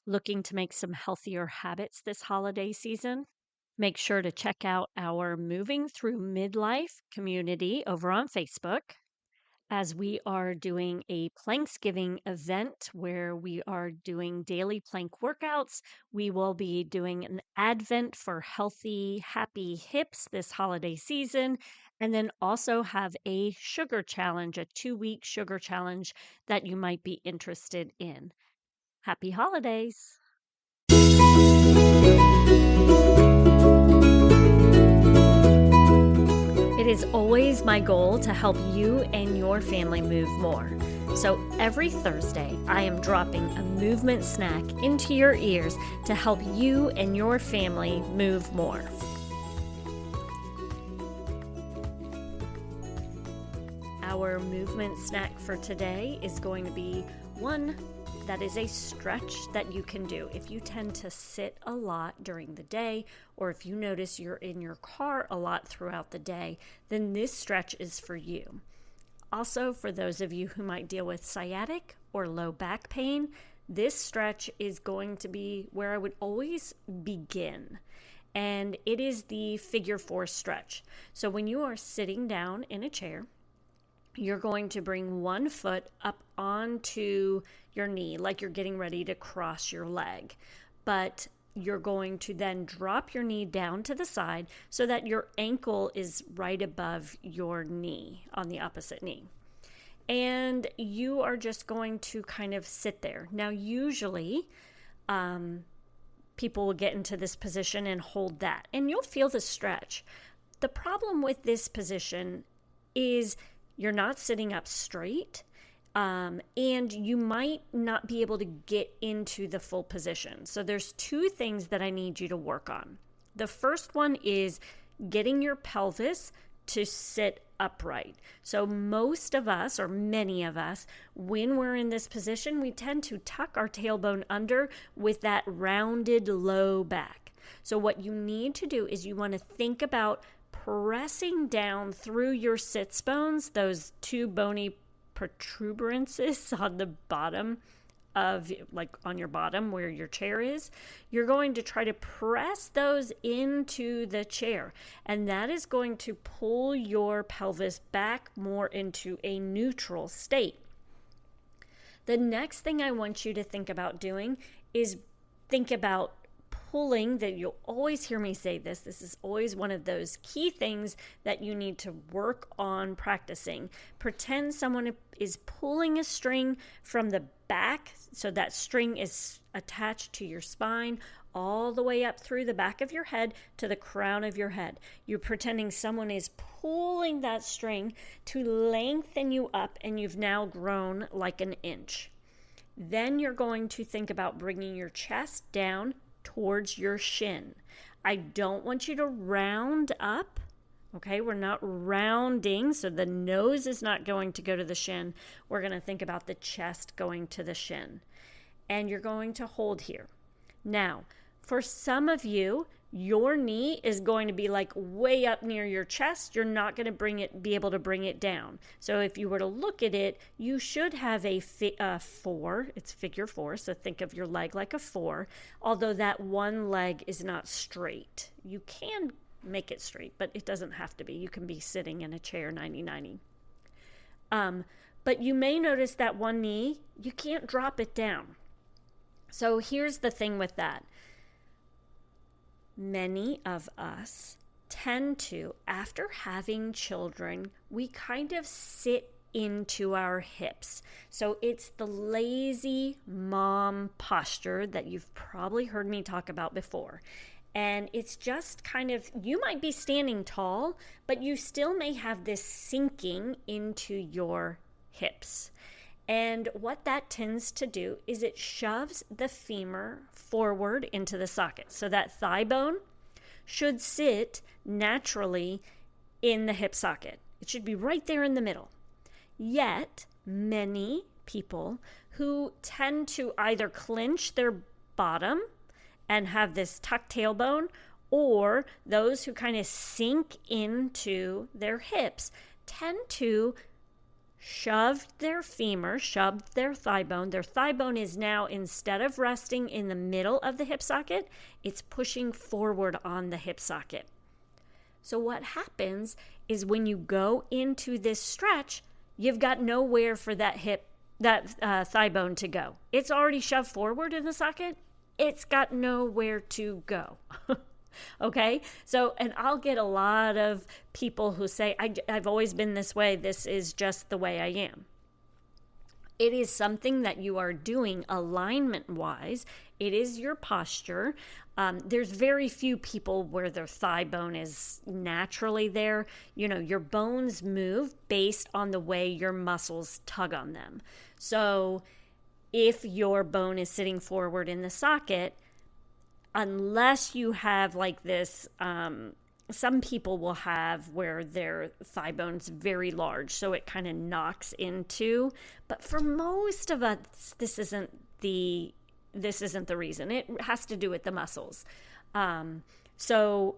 Looking to make some healthier habits this holiday season? Make sure to check out our Moving Through Midlife community over on Facebook, as we are doing a Planksgiving event where we are doing daily plank workouts. We will be doing an Advent for healthy, happy hips this holiday season, and then also have a sugar challenge, a 2-week sugar challenge that you might be interested in. Happy holidays! It is always my goal to help you and your family move more. So every Thursday, I am dropping a movement snack into your ears to help you and your family move more. Our movement snack for today is going to be one that is a stretch that you can do. If you tend to sit a lot during the day, or if you notice you're in your car a lot throughout the day, then this stretch is for you. Also, for those of you who might deal with sciatic or low back pain, this stretch is going to be where I would always begin. And it is the figure 4 stretch. So when you are sitting down in a chair, you're going to bring one foot up onto your knee like you're getting ready to cross your leg. But you're going to then drop your knee down to the side so that your ankle is right above your knee on the opposite knee. And you are just going to kind of sit there. Now, usually, people will get into this position and hold that, and you'll feel the stretch. The problem with this position is you're not sitting up straight, and you might not be able to get into the full position. So there's 2 things that I need you to work on. The first one is getting your pelvis to sit upright. So most of us, or many of us, when we're in this position, we tend to tuck our tailbone under with that rounded low back. So what you need to do is you want to think about pressing down through your sits bones, those 2 bony protuberances on the bottom of, like on your bottom where your chair is. You're going to try to press those into the chair, and that is going to pull your pelvis back more into a neutral state. The next thing I want you to think about doing is think about pulling. That you'll always hear me say this. This is always one of those key things that you need to work on practicing. Pretend someone is pulling a string from the back, so that string is attached to your spine all the way up through the back of your head to the crown of your head. You're pretending someone is pulling that string to lengthen you up, and you've now grown like an inch. Then you're going to think about bringing your chest down towards your shin. I don't want you to round up. Okay, we're not rounding, so the nose is not going to go to the shin. We're going to think about the chest going to the shin. And you're going to hold here. Now, for some of you, your knee is going to be like way up near your chest. You're not going to be able to bring it down. So if you were to look at it, you should have a 4. It's figure 4, so think of your leg like a 4, although that one leg is not straight. You can make it straight, but it doesn't have to be. You can be sitting in a chair 90-90. But you may notice that one knee, you can't drop it down. So here's the thing with that. Many of us tend to, after having children, we kind of sit into our hips. So it's the lazy mom posture that you've probably heard me talk about before. And it's just kind of, you might be standing tall, but you still may have this sinking into your hips. And what that tends to do is it shoves the femur forward into the socket. So that thigh bone should sit naturally in the hip socket. It should be right there in the middle. Yet, many people who tend to either clench their bottom and have this tucked tailbone, or those who kind of sink into their hips tend to shoved their femur, shoved their thigh bone. Their thigh bone is now, instead of resting in the middle of the hip socket, it's pushing forward on the hip socket. So what happens is when you go into this stretch, you've got nowhere for that thigh bone to go. It's already shoved forward in the socket. It's got nowhere to go. Okay? So, and I'll get a lot of people who say, I've always been this way. This is just the way I am. It is something that you are doing alignment-wise. It is your posture. There's very few people where their thigh bone is naturally there. You know, your bones move based on the way your muscles tug on them. So if your bone is sitting forward in the socket, unless you have like this, some people will have where their thigh bone's very large, so it kind of knocks into. But for most of us, this isn't the reason. It has to do with the muscles. So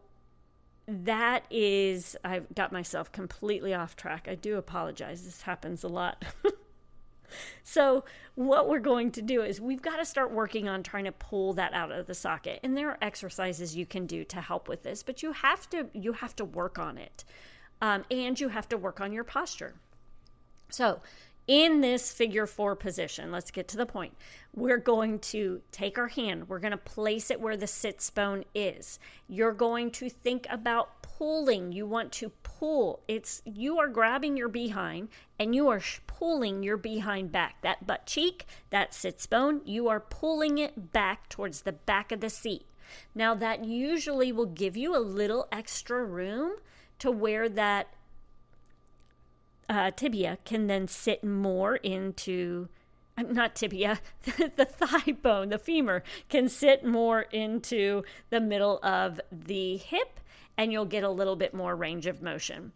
that is, I've got myself completely off track. I do apologize. This happens a lot. So what we're going to do is we've got to start working on trying to pull that out of the socket. And there are exercises you can do to help with this, but you have to work on it. And you have to work on your posture. So in this figure 4 position, let's get to the point. We're going to take our hand. We're going to place it where the sits bone is. You're going to think about pulling. You want to pull. You are grabbing your behind and you are pulling your behind back. That butt cheek, that sits bone, you are pulling it back towards the back of the seat. Now that usually will give you a little extra room to where that tibia can then sit more into, not tibia, the thigh bone, the femur can sit more into the middle of the hip, and you'll get a little bit more range of motion.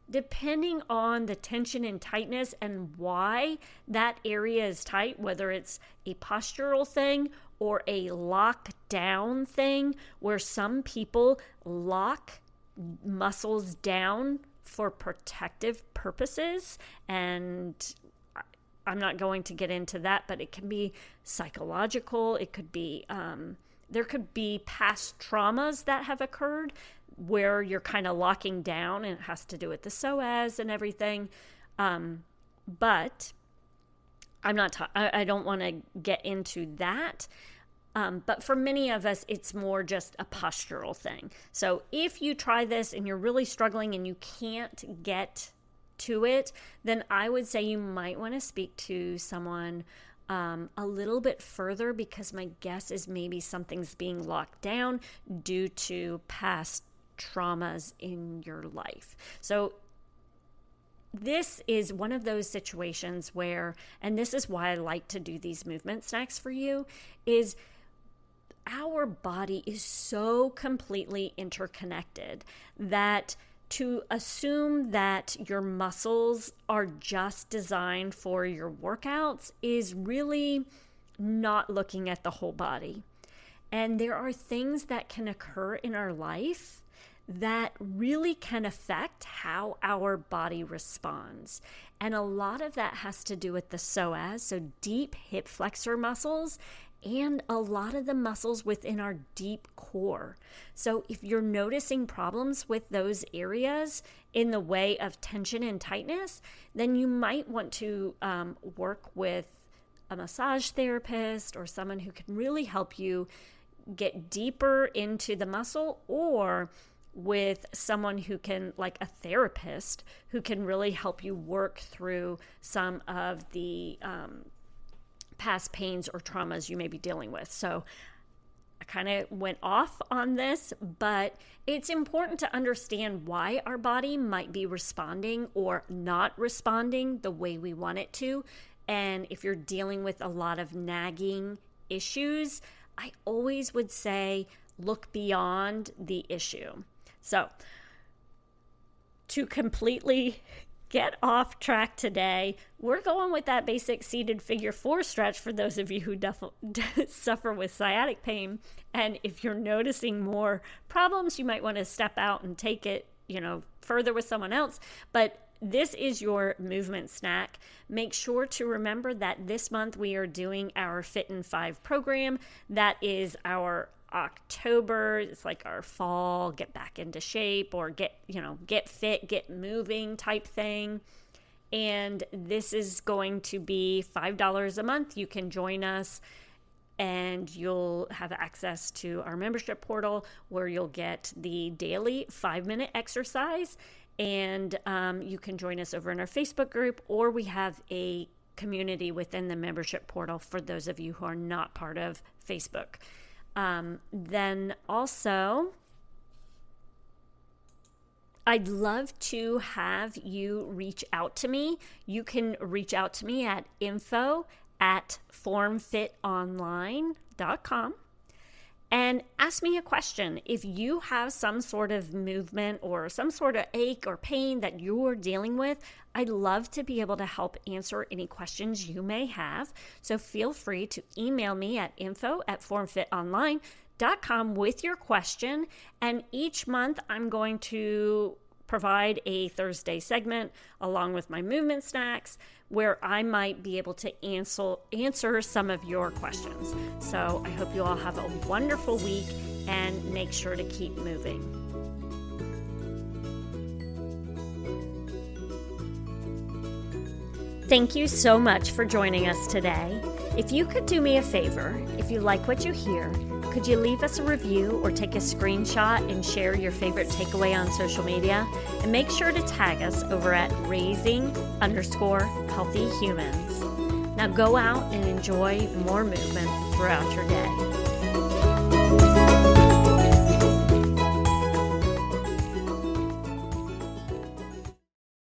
Depending on the tension and tightness and why that area is tight, whether it's a postural thing or a lockdown thing, where some people lock muscles down for protective purposes, and I'm not going to get into that, but it can be psychological. It could be, there could be past traumas that have occurred where you're kind of locking down, and it has to do with the psoas and everything. But I don't want to get into that. But for many of us, it's more just a postural thing. So if you try this and you're really struggling and you can't get to it, then I would say you might want to speak to someone a little bit further, because my guess is maybe something's being locked down due to past traumas in your life. So this is one of those situations where, and this is why I like to do these movement snacks for you, is our body is so completely interconnected that to assume that your muscles are just designed for your workouts is really not looking at the whole body. And there are things that can occur in our life that really can affect how our body responds. And a lot of that has to do with the psoas, so deep hip flexor muscles, and a lot of the muscles within our deep core. So if you're noticing problems with those areas in the way of tension and tightness, then you might want to work with a massage therapist or someone who can really help you get deeper into the muscle, or with someone who can, like a therapist, who can really help you work through some of the past pains or traumas you may be dealing with. So I kind of went off on this, but it's important to understand why our body might be responding or not responding the way we want it to. And if you're dealing with a lot of nagging issues, I always would say look beyond the issue. So to completely get off track today, we're going with that basic seated figure 4 stretch for those of you who suffer with sciatic pain. And if you're noticing more problems, you might want to step out and take it, further with someone else. But this is your movement snack. Make sure to remember that this month we are doing our Fit in 5 program. That is our October. It's like our fall, get back into shape or get fit, get moving type thing. And this is going to be $5 a month. You can join us and you'll have access to our membership portal where you'll get the daily 5-minute exercise. And you can join us over in our Facebook group, or we have a community within the membership portal for those of you who are not part of Facebook. Then also, I'd love to have you reach out to me. You can reach out to me at info@formfitonline.com and ask me a question. If you have some sort of movement or some sort of ache or pain that you're dealing with, I'd love to be able to help answer any questions you may have. So feel free to email me at info@formfitonline.com with your question. And each month I'm going to provide a Thursday segment along with my movement snacks where I might be able to answer some of your questions. So I hope you all have a wonderful week and make sure to keep moving. Thank you so much for joining us today. If you could do me a favor, if you like what you hear, could you leave us a review or take a screenshot and share your favorite takeaway on social media? And make sure to tag us over at raising_healthy humans. Now go out and enjoy more movement throughout your day.